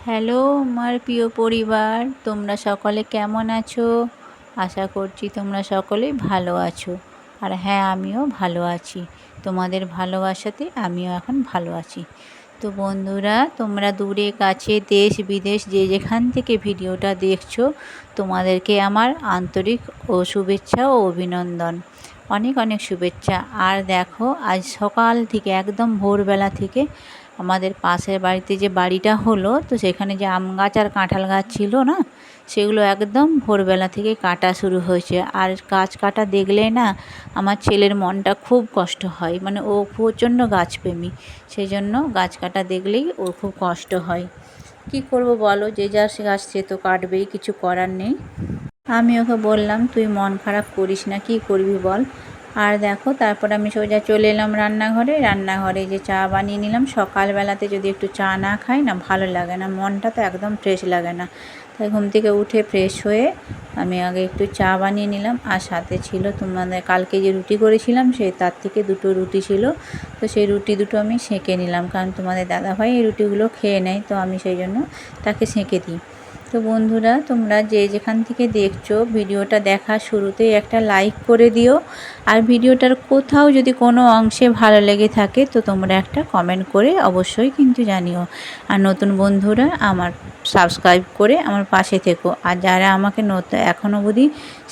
Hello আমার প্রিয় পরিবার, তোমরা সকলে কেমন আছো? আশা করছি তোমরা সকলেই ভালো আছো। আর হ্যাঁ, আমিও ভালো আছি। তোমাদের ভালোবাসাতে আমিও এখন ভালো আছি। তো বন্ধুরা, তোমরা দূরে কাছে দেশ বিদেশ যে যেখান থেকে ভিডিওটা দেখছো, তোমাদেরকে আমার আন্তরিক ও শুভেচ্ছা ও অভিনন্দন। অনেক অনেক শুভেচ্ছা। আর দেখো, আজ সকাল থেকে একদম ভোরবেলা থেকে আমাদের পাশের বাড়িতে যে বাড়িটা হলো, তো সেখানে যে আম গাছ আর কাঁঠাল গাছ ছিল না, সেগুলো একদম ভোরবেলা থেকে কাটা শুরু হয়েছে। আর গাছ কাটা দেখলে না আমার ছেলের মনটা খুব কষ্ট হয়, মানে ও প্রচণ্ড গাছপ্রেমী, সেই জন্য গাছ কাটা দেখলেই ওর খুব কষ্ট হয়। কি করব বলো, যে যার সে গাছ সে তো কাটবেই, কিছু করার নেই। আমি ওকে বললাম তুই মন খারাপ করিস না, কি করবি বল। আর দেখো, তারপর আমি সোজা চলে এলাম রান্নাঘরে যে চা বানিয়ে নিলাম। সকালবেলাতে যদি একটু চা না খাই না ভালো লাগে না, মনটা তো একদম ফ্রেশ লাগে না। তাই ঘুম থেকে উঠে ফ্রেশ হয়ে আমি আগে একটু চা বানিয়ে নিলাম। আর সাথে ছিল তোমাদের কালকে যে রুটি করেছিলাম, তার থেকে 2টো রুটি ছিল, তো সেই রুটি দুটো আমি সেঁকে নিলাম, কারণ তোমাদের দাদাভাই এই রুটিগুলো খেয়ে নেয়, তো আমি সেই জন্য তাকে সেঁকে দিই। তো বন্ধুরা, তোমরা যে যেখান থেকে দেখছো ভিডিওটা দেখার শুরুতেই একটা লাইক করে দিও। আর ভিডিওটার কোথাও যদি কোনো অংশে ভালো লেগে থাকে তো তোমরা একটা কমেন্ট করে অবশ্যই কিন্তু জানিও। আর নতুন বন্ধুরা আমার সাবস্ক্রাইব করে আমার পাশে থেকো। আর যারা আমাকে এখনও অবধি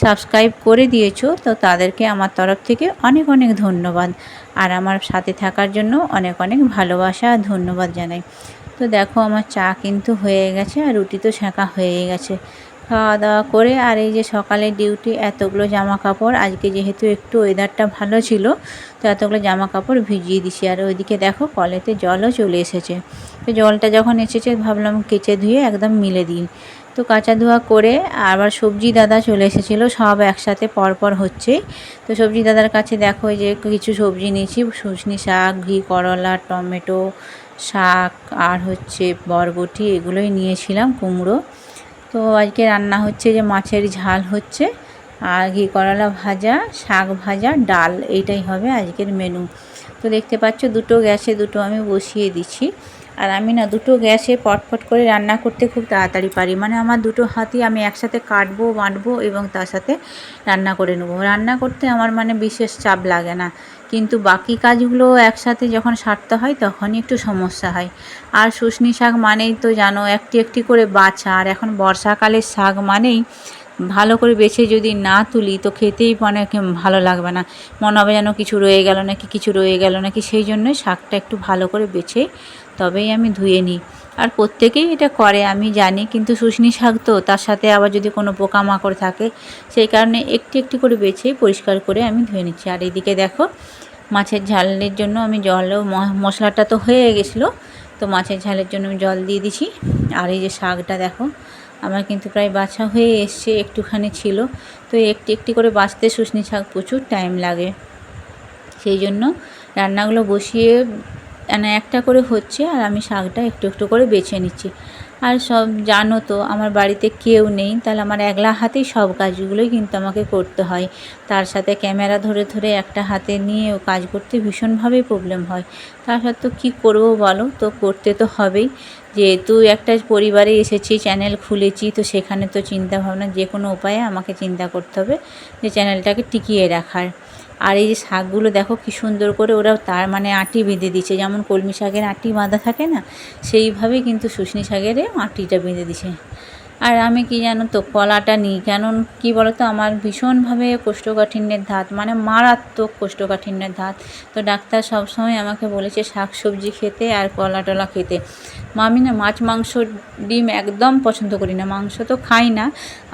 সাবস্ক্রাইব করে দিয়েছো, তো তাদেরকে আমার তরফ থেকে অনেক অনেক ধন্যবাদ। আর আমার সাথে থাকার জন্য অনেক অনেক ভালোবাসা আর ধন্যবাদ জানাই। তো দেখো, আমার চা কিন্তু হয়ে গেছে আর রুটি তো সেঁকা হয়ে গেছে। খাওয়া দাওয়া করে আর এই যে সকালে ডিউটি, এতগুলো জামা কাপড় আজকে যেহেতু একটু ওয়েদারটা ভালো ছিল, তো এতগুলো জামা কাপড় ভিজিয়ে দিছি। আর ওইদিকে দেখো কলেতে জলও চলে এসেছে। তো জলটা যখন এসেছে ভাবলাম কেচে ধুয়ে একদম মিলে দিই। তো কাচা ধোয়া করে আবার সবজি দাদা চলে এসেছিলো, সব একসাথে পরপর হচ্ছে। তো সবজি দাদার কাছে দেখো যে কিছু সবজি নিয়েছি, শুশনি শাক, ঘি করলা, টমেটো, শাক আর হচ্ছে বরবটি, এগুলোই নিয়েছিলাম, কুমড়ো। তো আজকে রান্না হচ্ছে যে মাছের ঝাল হচ্ছে, আর ঘি করলা ভাজা, শাক ভাজা, ডাল, এইটাই হবে আজকের মেনু। তো দেখতে পাচ্ছ দুটো গ্যাসে দুটো আমি বসিয়ে দিচ্ছি। আর আমি না দুটো গ্যাসে পটপট করে রান্না করতে খুব তাড়াতাড়ি পারি, মানে আমার দুটো হাতই আমি একসাথে কাটবো বাটবো এবং তার সাথে রান্না করে নেবো। রান্না করতে আমার মানে বিশেষ চাপ লাগে না, কিন্তু বাকি কাজগুলো একসাথে যখন সারতে হয় তখনই একটু সমস্যা হয়। আর শুশনি শাক মানেই তো জানো একটি একটি করে বাছা, আর এখন বর্ষাকালের শাক মানেই ভালো করে বেছে যদি না তুলি তো খেতেই মানে ভালো লাগবে না, মনে হবে যেন কিছু রয়ে গেল নাকি কিছু রয়ে গেল নাকি। সেই জন্যই শাকটা একটু ভালো করে বেছে তবেই আমি ধুয়ে নিই। আর প্রত্যেকেই এটা করে আমি জানি, কিন্তু শুশনি শাক তো তার সাথে আবার যদি কোনো পোকামাকড় থাকে, সেই কারণে একটু একটু করে বেছে পরিষ্কার করে আমি ধুয়ে নিচ্ছি। আর এদিকে দেখো মাছের ঝালের জন্য আমি জলও মশলাটা তো হয়ে গেছিলো, তো মাছের ঝালের জন্য আমি জল দিয়ে দিছি। আর এই যে শাকটা দেখো আমার কিন্তু প্রায় বাছা হয়ে এসছে, একটুখানি ছিল। তো একটি একটি করে বাছতে শুশনি শাক প্রচুর টাইম লাগে, সেই জন্য রান্নাগুলো বসিয়ে মানে একটা করে হচ্ছে আর আমি শাকটা একটু একটু করে বেছে নিচ্ছি। আর সব জানো তো আমার বাড়িতে কেউ নেই, তাহলে আমার একলা হাতেই সব কাজগুলোই কিন্তু আমাকে করতে হয়। তার সাথে ক্যামেরা ধরে ধরে একটা হাতে নিয়েও কাজ করতে ভীষণভাবেই প্রবলেম হয়। তার সত্ত্বেও কী করবো বলো, তো করতে তো হবেই। যেহেতু একটা পরিবারে এসেছি, চ্যানেল খুলেছি, তো সেখানে তো চিন্তাভাবনা যে কোনো উপায়ে আমাকে চিন্তা করতে হবে যে চ্যানেলটাকে টিকিয়ে রাখার। আর এই যে শাকগুলো দেখো কী সুন্দর করে ওরা তার মানে আঁটি বেঁধে দিচ্ছে, যেমন কলমি শাকের আঁটি বাঁধা থাকে না, সেইভাবেই কিন্তু শুশনি শাকেরও আঁটিটা বেঁধে দিছে। আর আমি কি জানো তো কলাটা নিই, কারণ কী বলো তো আমার ভীষণভাবে কোষ্ঠকাঠিন্যের ধাত, মানে মারাত্মক কোষ্ঠকাঠিন্যের ধাত। তো ডাক্তার সবসময় আমাকে বলেছে শাক সবজি খেতে আর কলা টলা খেতে। আমি না মাছ মাংস ডিম একদম পছন্দ করি না, মাংস তো খাই না,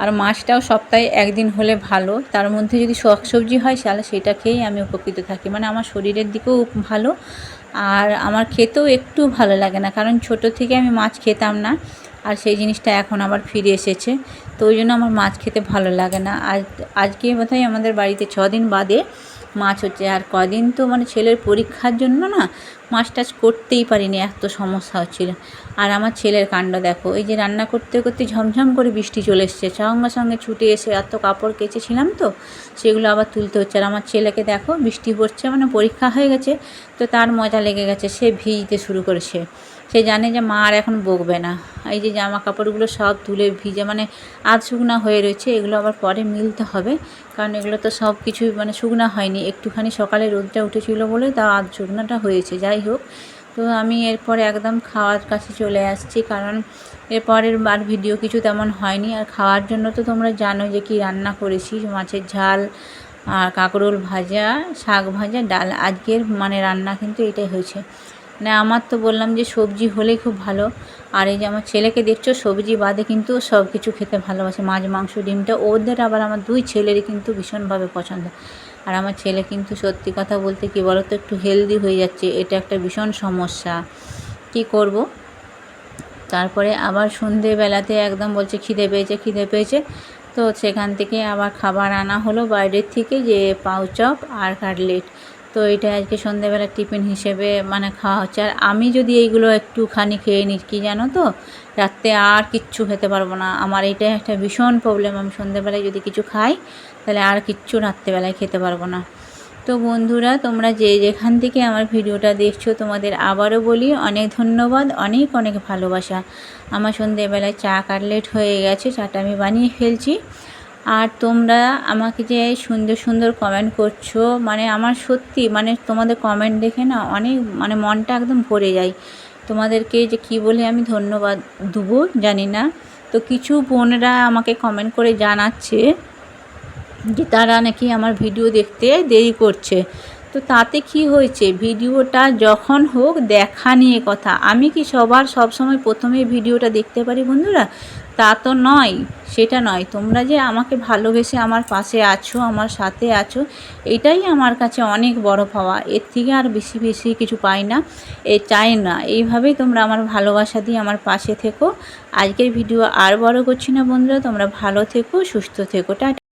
আর মাছটাও সপ্তাহে একদিন হলে ভালো, তার মধ্যে যদি শাক সবজি হয় তাহলে সেটা খেয়েই আমি উপকৃত থাকি, মানে আমার শরীরের দিকেও ভালো। আর আমার খেতেও একটু ভালো লাগে না, কারণ ছোটো থেকে আমি মাছ খেতাম না, আর সেই জিনিসটা এখন আবার ফিরে এসেছে, তো ওই জন্য আমার মাছ খেতে ভালো লাগে না। আজকে বোধহয় আমাদের বাড়িতে 6 দিন বাদে মাছ হচ্ছে। আর কদিন তো মানে ছেলের পরীক্ষার জন্য না মাছ টাছ করতেই পারিনি, এত সমস্যা হচ্ছিল। আর আমার ছেলের কাণ্ড দেখো, এই যে রান্না করতে করতে ঝমঝম করে বৃষ্টি চলে এসছে, সঙ্গে সঙ্গে ছুটে এসে এত কাপড় কেচেছিলাম তো সেগুলো আবার তুলতে হচ্ছে। আর আমার ছেলেকে দেখো বৃষ্টি পড়ছে মানে পরীক্ষা হয়ে গেছে, তো তার মজা লেগে গেছে, সে ভিজতে শুরু করেছে, সে জানে যে মা আর এখন বকবে না। এই যে জামা কাপড়গুলো সব তুলে ভিজে মানে আধ শুকনা হয়ে রয়েছে, এগুলো আবার পরে মিলতে হবে, কারণ এগুলো তো সব কিছুই মানে শুকনা হয়নি, একটুখানি সকালে রোদটা উঠেছিল বলে তা আধ শুকনাটা হয়েছে। যাই হোক, তো আমি এরপরে একদম খাওয়ার কাছে চলে আসছি, কারণ এরপরের আর ভিডিও কিছু তেমন হয়নি। আর খাওয়ার জন্য তো তোমরা জানো যে কি রান্না করেছি, মাছের ঝাল আর কাঁকরোল ভাজা, শাক ভাজা, ডাল। আজকের মানে রান্না কিন্তু এটাই হয়েছে। মানে আমার তো বললাম যে সবজি হলেই খুব ভালো, আর এই যে আমার ছেলেকে দেখছো সবজি বাদে কিন্তু সব কিছু খেতে ভালোবাসে, মাছ মাংস ডিমটা ওদের, আবার আমার দুই ছেলেরই কিন্তু ভীষণভাবে পছন্দ। আর আমার ছেলে কিন্তু সত্যি কথা বলতে কি বলো তো, একটু হেলদি হয়ে যাচ্ছে, এটা একটা ভীষণ সমস্যা, কি করব। তারপরে আবার সন্ধেবেলাতে একদম বলছে খিদে পেয়েছে খিদে পেয়েছে, তো সেখান থেকে আবার খাবার আনা হলো বাইরের থেকে, যে পাউ চপ আর কাটলেট। তো এটা আজকে সন্ধেবেলা টিফিন হিসেবে মানে খাওয়া হচ্ছে। আর আমি যদি এইগুলো একটুখানি খেয়ে নিই, কি জানো তো, রাত্রে আর কিচ্ছু খেতে পারবো না। আমার এটা একটা ভীষণ প্রবলেম, আমি সন্ধেবেলায় যদি কিছু খাই তাহলে আর কিচ্ছু রাত্রেবেলায় খেতে পারবো না। তো বন্ধুরা, তোমরা যে যেখান থেকে আমার ভিডিওটা দেখছো, তোমাদের আবারও বলি অনেক ধন্যবাদ, অনেক অনেক ভালোবাসা। আমার সন্ধেবেলায় চা কাটলেট হয়ে গেছে, চাটা আমি বানিয়ে ফেলছি। আর তোমরা আমাকে যে সুন্দর সুন্দর কমেন্ট করছো, মানে আমার সত্যি মানে তোমাদের কমেন্ট দেখে না অনেক মানে মনটা একদম ভরে যায়। তোমাদেরকে যে কি বলে আমি ধন্যবাদ দেবো জানি না। তো কিছু বোনরা আমাকে কমেন্ট করে জানাচ্ছে যে তারা নাকি আমার ভিডিও দেখতে দেরি করছে। তো তাতে কি হয়েছে, ভিডিওটা যখন হোক দেখা নিয়ে কথা। আমি কি সবার সবসময় প্রথমে ভিডিওটা দেখতে পারি বন্ধুরা? তা তো নয়, সেটা নয়। তোমরা যে আমাকে ভালোবেসে আমার পাশে আছো, আমার সাথে আছো, এটাই আমার কাছে অনেক বড় পাওয়া। এর থেকে আর বেশি বেশি কিছু পাই না, চাই না। এইভাবেই তোমরা আমার ভালোবাসা দিয়ে আমার পাশে থেকো। আজকের ভিডিও আর বড় করছি না বন্ধুরা, তোমরা ভালো থেকো, সুস্থ থেকো। টাটা।